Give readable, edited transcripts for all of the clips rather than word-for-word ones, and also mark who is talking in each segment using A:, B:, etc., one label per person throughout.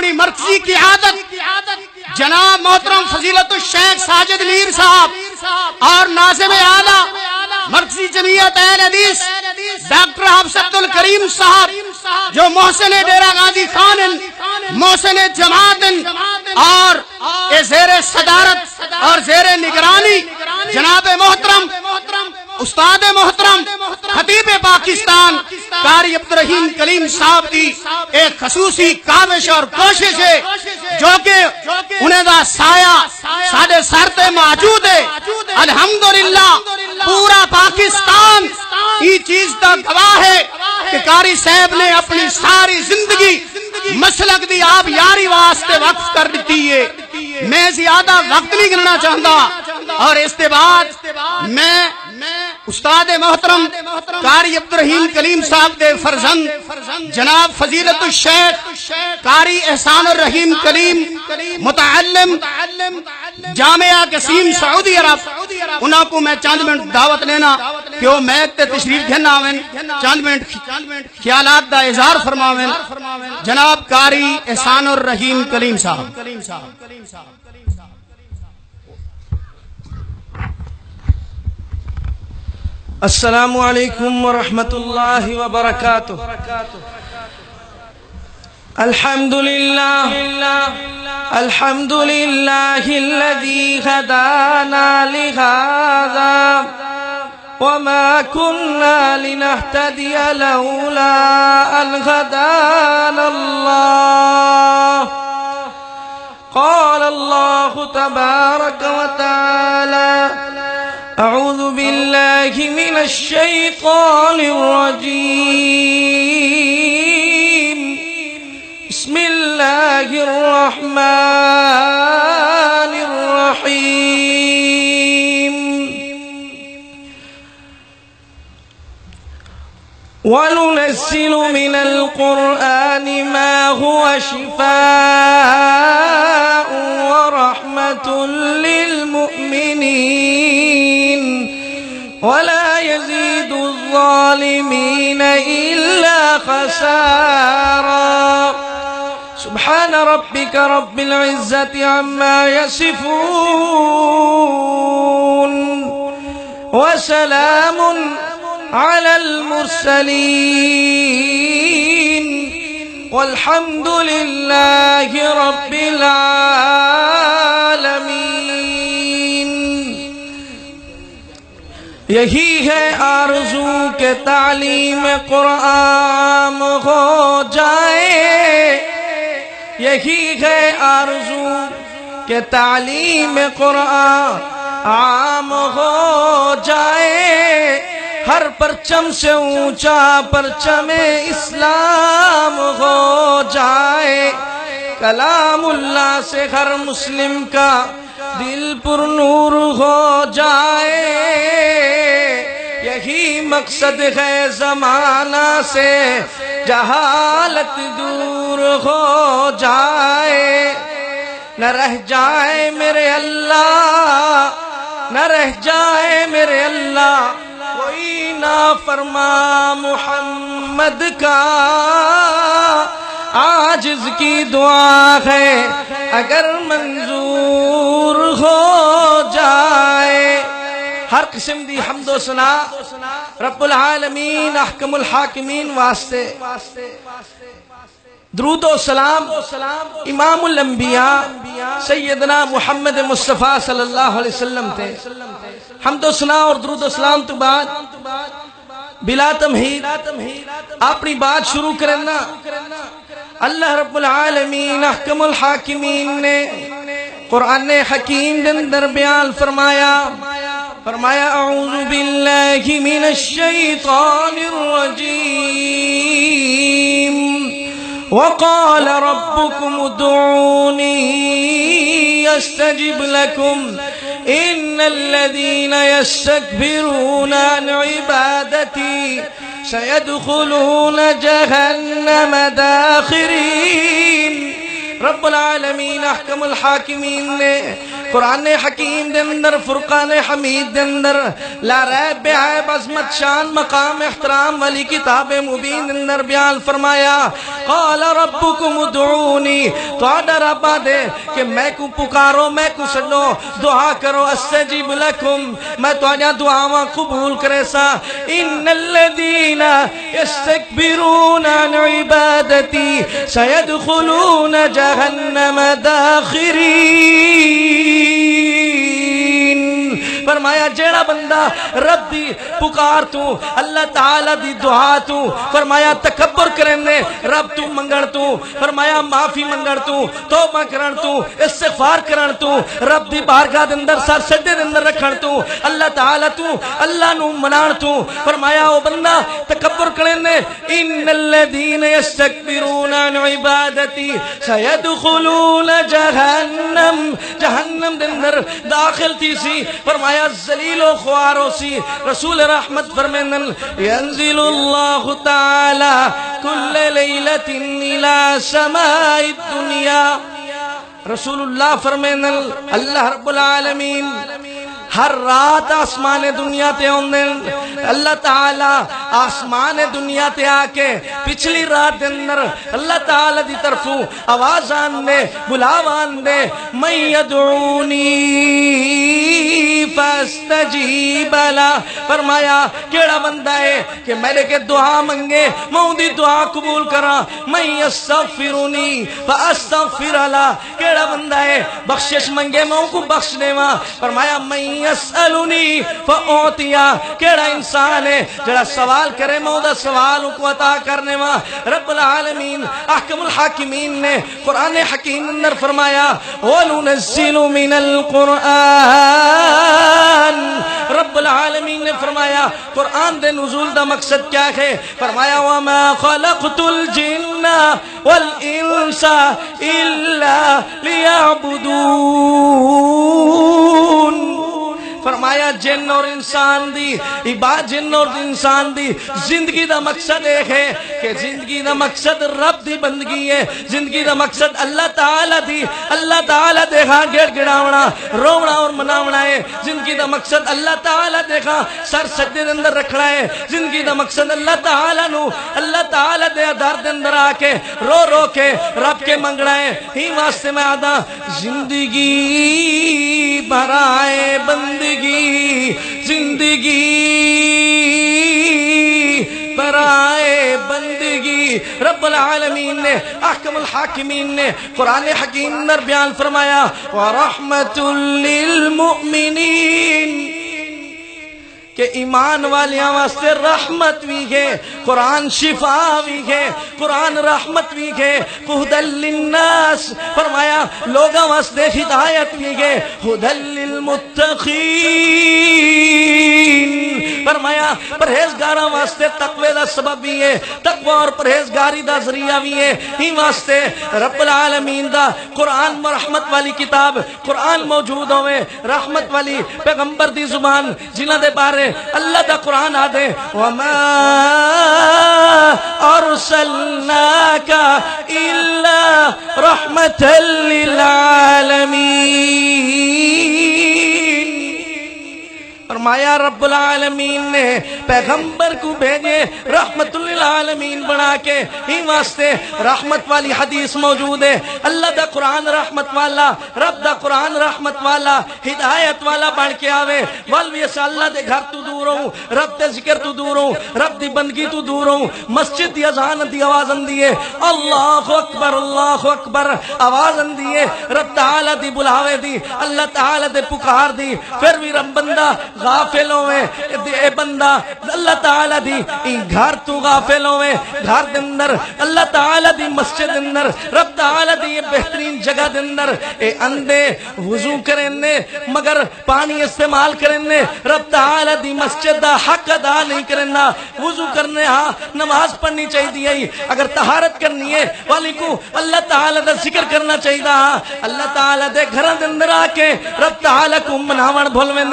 A: اپنی مرکزی کی عادت جناب محترم فضیلت الشیخ ساجد میر صاحب اور ناظم اعلیٰ مرکزی جمعیت اہل حدیث ڈاکٹر حافظ عبد الکریم صاحب جو محسن ڈیرہ غازی خان محسن جماعت اور زیر صدارت اور زیر نگرانی جناب محترم استاد محترم خطیب پاکستان قاری عبدالرحیم کلیم صاحب کی ایک خصوصی کاوش اور کوشش ہے جو کہ انہیں دا سایہ ساڑھے سرتے موجود ہے. الحمدللہ پورا پاکستان یہ چیز کا گواہ ہے کہ قاری صاحب نے اپنی ساری زندگی مسلک دی آپ یاری واسطے وقف کر دیتی ہے. میں زیادہ وقت نہیں کرنا چاہتا اور اس کے بعد میں استاد محترم قاری عبدالرحیم کلیم صاحب دے فرزند جناب فضیلت الشیخ قاری احسان الرحیم کلیم متعلم جامعہ قسیم سعودی عرب انہاں کو میں چند منٹ دعوت لینا کہ وہ میک تے تشریف گھنا ہوئے چند منٹ خیالات دا اظہار فرماویں. جناب قاری احسان الرحیم کلیم صاحب.
B: السلام علیکم ورحمۃ اللہ وبرکاتہ. الحمد للہ الذی ہدانا لہذا وما كنا لنهتدي لولا ان هدانا الله. قال الله تبارك وتعالى اعوذ باللہ من الشیطان الرجیم بسم اللہ الرحمن الرحیم. وَنُنَزِّلُ مِنَ الْقُرْآنِ مَا هُوَ شِفَاءٌ وَرَحْمَةٌ لِلْمُؤْمِنِينَ وَلَا يَزِيدُ الظَّالِمِينَ إِلَّا خَسَارًا. سبحان ربك رب العزة عما يصفون وسلام على المرسلين والحمد لله رب العالمين. یہی ہے آرزو کہ تعلیم قرآن ہو جائے. یہی ہے آرزو کہ تعلیم قرآن عام ہو جائے. ہر پرچم سے اونچا پرچم اسلام ہو جائے. کلام اللہ سے ہر مسلم کا دل پر نور ہو جائے. یہی مقصد ہے زمانہ سے جہالت دور ہو جائے. نہ رہ جائے میرے اللہ نہ رہ جائے میرے اللہ کوئی نافرما محمد کا. عاجز کی دعا ہے اگر منظور ہو جائے. ہر قسم دی حمد و ثنا رب العالمین احکم الحاکمین واسطے. درود و سلام امام الانبیاء سیدنا محمد مصطفیٰ صلی اللہ علیہ وسلم تے. حمد و ثنا اور درود و سلام تو بعد بلا تمہید اپنی بات شروع کرنا. اللہ رب العالمین احکم الحاکمین نے قرآن حکیم دے اندر بیان فرمایا اعوذ باللہ من الشیطان الرجیم وقال ربكم ادعوني استجب لكم ان الذين يستكبرون عن عبادتي سيدخلون جهنم داخرين. رب العالمین احکم الحاکمین نے قرآن حکیم دے اندر فرقان حمید دے اندر لا ریب عیب عظمت شان مقام احترام والی کتاب مبین دے اندر بیان فرمایا قال ربکم ادعونی تہاڈا رب دے کہ میں کو پکارو میں کو سڈو دعا کرو استجیب لکم میں تہاڈیاں دعاواں قبول کرے سا ان الذین یستکبرون عن عبادتی سیدخلون جہنم داخرین فرمایا جیڑا بندہ رب دی پکار تو اللہ تعالی دی دعا تو فرمایا تکبر کرنے رب تو منگڑ تو فرمایا معافی منگڑ تو توبہ کرن تو استغفار کرن تو رب دی بارگاہ دے اندر سر سجدے دے اندر رکھن تو اللہ تعالی تو اللہ نو منان تو فرمایا او بندہ تکبر کرنے ان الذین یستکبرون عن عبادتی سیدخلون جہنم جہنم دے اندر داخل تھی سی فرمایا ذلیل و خوارو سی رسول رحمت فرمینن ینزل اللہ تعالی کل لیلت الى سماء الدنیا رسول اللہ فرمینن اللہ رب العالمین ہر رات آسمان دنیا تے ہوندن اللہ تعالی آسمان دنیا تے آکے پچھلی رات دے اندر اللہ تعالی دی طرفوں آواز آن دے بلاوان دے من یدعونی فاستجیب لا فرمایا کیڑا بندہ ہے کہ میرے کے دعا منگے میں دی دعا قبول کرا من یستغفرونی فاستغفر لا کیڑا بندہ ہے بخشش منگے میں کو بخش دے ماں فرمایا من یسألونی فأعطیا کیڑا انسان ہے جڑا سوال کرے مودا سوال کو عطا کرنے وا رب العالمین احکم الحاکمین نے قرآن حکیم اندر فرمایا وَنُنَزِّلُ مِنَ الْقُرْآنِ رب العالمین نے فرمایا قرآن دے نزول دا مقصد کیا ہے فرمایا وَمَا خَلَقْتُ الْجِنَّ وَالْإِنسَ إِلَّا لِيَعْبُدُونَ فرمایا جن اور انسان دی جن اور انسان دی زندگی دا مقصد ایک ہے کہ زندگی دا مقصد رب دی بندگی ہے زندگی دا مقصد اللہ تعالی دیکھا گڑ گڑاونا رونا اور مناونا ہے زندگی دا مقصد اللہ تعالی دیکھا سر سجدے دے اندر رکھنا ہے زندگی دا مقصد اللہ تعالی دے در دے اندر آ کے رو رو کے رب کے منگنا ہے ہی واسطے میں آدھا زندگی برائے بندگی زندگی برائے بندگی رب العالمین نے احکم الحاکمین نے قرآن حکیم اندر بیان فرمایا وَرَحْمَةٌ لِّلْمُؤْمِنِينَ کہ ایمان والیاں واسطے رحمت بھی ہے قرآن شفا بھی ہے قرآن رحمت بھی ہے ہدی للناس فرمایا لوگاں واسطے ہدایت بھی ہے ہدی للمتقین فرمایا پرہیزگاراں واسطے تقوی دا سبب بھی ہے تقوی اور پرہیزگاری دا ذریعہ بھی ہے ہی واسطے رب العالمین دا قرآن و رحمت والی کتاب قرآن موجود ہوئے رحمت والی پیغمبر دی زبان جنہ دے بارے اللہ دا قرآن آدھے وَمَا أَرْسَلْنَاكَ إِلَّا رَحْمَةً لِلْعَالَمِينَ فرمایا رب العالمین نے پیغمبر کو بھیجے رحمت للعالمین بنا کے ہی واسطے رحمت والی حدیث موجود ہے اللہ دا قرآن رحمت والا رب دا قرآن رحمت والا ہدایت والا بن کے آوے والوی اسا اللہ دے گھر تو دور ہوں رب دے ذکر تو دور ہوں رب دی بندگی تو دور ہوں مسجد دی اذان دی آواز اندی ہے اللہ اکبر آواز اندی ہے رب تعالی دی بلاوے دی اللہ تعالی دے پکار دی پھر بھی رب بندہ غافل ہوئے اے بندہ اللہ تعالی دی گھر تو غافل ہوئے گھر دے اندر اللہ تعالی دی مسجد اندر رب تعالی دی بہترین جگہ دے اندر اے اندے وضو کرنے مگر پانی استعمال کرنے رب تعالی دی مسجد دا حق ادا نہیں کرنا وضو کرنے ہاں نماز پڑھنی چاہیے اگر طہارت کرنی ہے والی کو اللہ تعالی دا ذکر کرنا چاہیے ہاں اللہ تعالی دے گھر دے اندر آ کے رب تعالی کو مناون بھولویں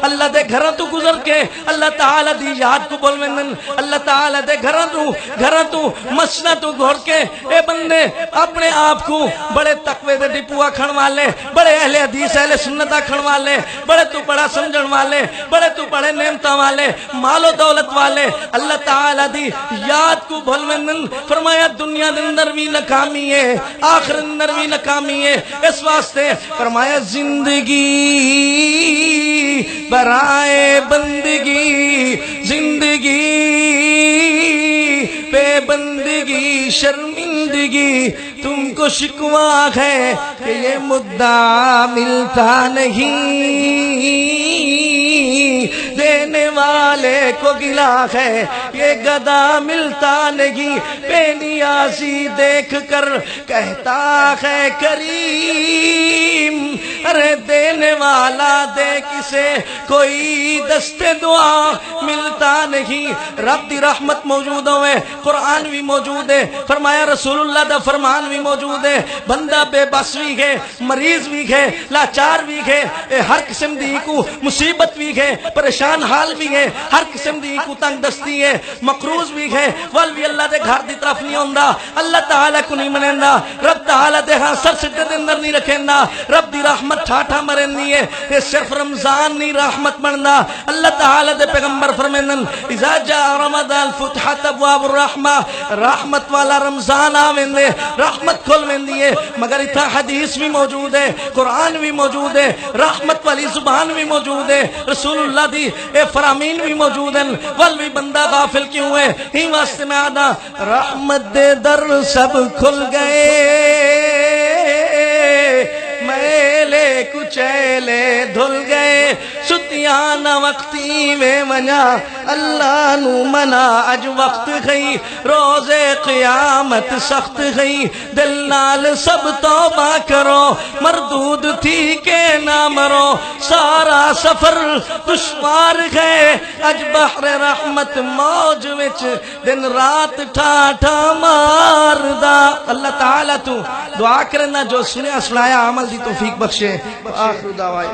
B: اللہ دے گھراں تو گزر کے اللہ تعالی دی یاد کو بولویں اللہ تعالی دے گھراں تو مسجداں تو گھر کے اے بندے اپنے آپ کو بڑے تقوی دے ڈپو آکھن والے بڑے اہل حدیث اہل سنت آکھن والے بڑے تو بڑا سمجھن والے بڑے تو بڑے نعمت دولتاں والے مال و دولت والے اللہ تعالی دی یاد کو بھول ویندن فرمایا دنیا دے اندر بھی ناکامی ہے آخرت اندر بھی ناکامی ہے اس واسطے فرمایا زندگی برائے بندگی زندگی بے بندگی شرمندگی تم کو شکوا ہے کہ یہ مدعا ملتا نہیں دینے والے کو گلا ہے یہ گدا ملتا نہیں بے نیازی دیکھ کر کہتا ہے کریم ارے دینے والا دے کسے کوئی دست دعا ملتا نہیں رب دی رحمت موجود ہوئے قرآن بھی موجود ہے فرمایا رسول اللہ دا فرمان بھی موجود ہے بندہ بے بس بھی ہے مریض بھی ہے لاچار بھی ہے ہر قسم دی کو مصیبت بھی ہے پریشان حال بھی ہے ہر قسم دی کو تنگ دستی ہے مقروض بھی ہے وال بھی اللہ دے گھر دی طرف نہیں ہوندا اللہ تعالی کو نہیں منیندا رب تعالی دے ہاں سر سٹے دے اندر نہیں رکھیندا رب دی رحمت ٹھاٹھا مرندی ہے یہ صرف رمضان نہیں رحمت بندا اللہ تعالی دے پیغمبر فرمیندن اذا جاء رمضان فتحت ابواب الرحمہ رحمت والا رمضان آویندے رحمت کھل ویندی ہے مگر اتھا حدیث بھی موجود ہے قرآن بھی موجود ہے رحمت والی زبان بھی موجود ہے رسول اللہ دی اے فرامین بھی موجود ہیں ول بھی بندہ غافل کیوں ہے ہی واسطے میں آدھا رحمت دے در سب کھل گئے میلے کچیلے دھل گئے ستیانا وقتی میں منیا اللہ نو منا اج وقت گئی روز قیامت سخت گئی دل نال سب توبہ کرو مردود تھی کہ نہ مرو سارا سفر دشوار گئے اج بحر رحمت موج وچ دن رات ٹھاٹھا ماردا اللہ تعالیٰ تو دعا کرنا جو سنیا سنایا عمل دی توفیق بخشے آخر دعوائی